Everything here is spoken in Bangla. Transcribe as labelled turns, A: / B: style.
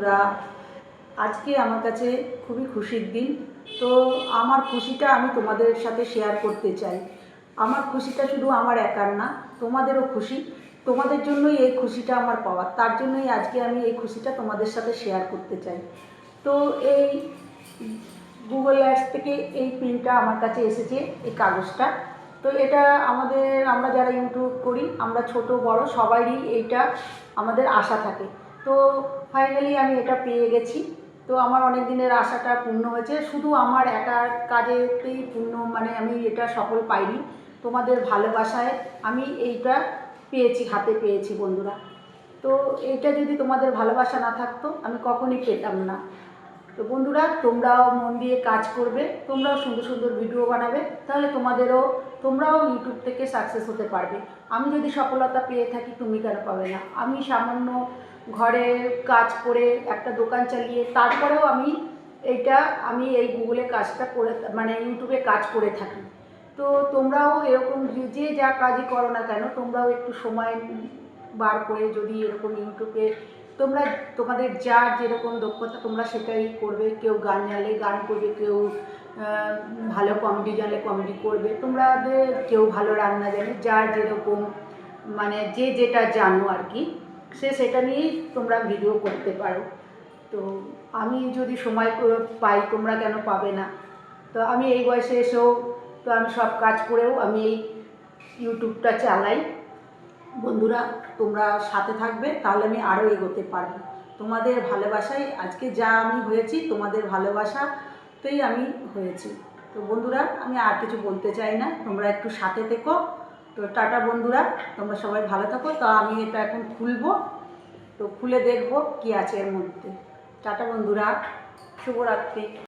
A: বন্ধুরা, আজকে আমার কাছে খুবই খুশির দিন। তো আমার খুশিটা আমি তোমাদের সাথে শেয়ার করতে চাই। আমার খুশিটা শুধু আমার একার না, তোমাদেরও খুশি। তোমাদের জন্যই এই খুশিটা আমার পাওয়া, তার জন্যই আজকে আমি এই খুশিটা তোমাদের সাথে শেয়ার করতে চাই। তো এই গুগল অ্যাডস থেকে এই প্রিন্টটা আমার কাছে এসেছে, এই কাগজটা। তো এটা আমরা যারা ইউটিউব করি, আমরা ছোট বড় সবারই এইটা আমাদের আশা থাকে। তো ফাইনালি আমি এটা পেয়ে গেছি। তো আমার অনেক দিনের আশাটা পূর্ণ হয়েছে। শুধু আমার একার কাজেতেই পূর্ণ, মানে আমি এটা সফল পাইনি, তোমাদের ভালোবাসায় আমি এইটা পেয়েছি, হাতে পেয়েছি বন্ধুরা। তো এইটা যদি তোমাদের ভালোবাসা না থাকতো আমি কখনই পেতাম না। তো বন্ধুরা, তোমরাও মন দিয়ে কাজ করবে, তোমরাও সুন্দর সুন্দর ভিডিও বানাবে, তাহলে তোমরাও ইউটিউব থেকে সাকসেস হতে পারবে। আমি যদি সফলতা পেয়ে থাকি, তুমি কেন পাবে না? আমি সামান্য ঘরে কাজ করে একটা দোকান চালিয়ে তারপরেও আমি এই গুগলে কাজটা করে, মানে ইউটিউবে কাজ করে থাকি। তো তোমরাও এরকম যে যা কাজই করো না কেন, তোমরাও একটু সময় বার করে যদি এরকম ইউটিউবে তোমাদের যার যেরকম দক্ষতা তোমরা সেটাই করবে। কেউ গান জানলে গান করবে, কেউ ভালো কমেডি জানলে কমেডি করবে, তোমাদের কেউ ভালো রান্না জানে, যার যেরকম মানে যে যেটা জানো আর কি, সেটা নিয়েই তোমরা ভিডিও করতে পারো। তো আমি যদি সময় পাই, তোমরা কেন পাবে না? তো আমি এই বয়সে এসেও তো আমি সব কাজ করেও আমি এই ইউটিউবটা চালাই। বন্ধুরা, তোমরা সাথে থাকবে, তাহলে আমি আরও এগোতে পারবো। তোমাদের ভালোবাসায় আজকে যা আমি হয়েছি, তোমাদের ভালোবাসাতেই আমি হয়েছি। তো বন্ধুরা, আমি আর কিছু বলতে চাই না, তোমরা একটু সাথে থেকো। তো টাটা বন্ধুরা, তোমরা সবাই ভালো থাকো। তো আমি এটা এখন খুলবো, তো খুলে দেখবো কি আছে এর মধ্যে। টাটা বন্ধুরা, শুভরাত্রি।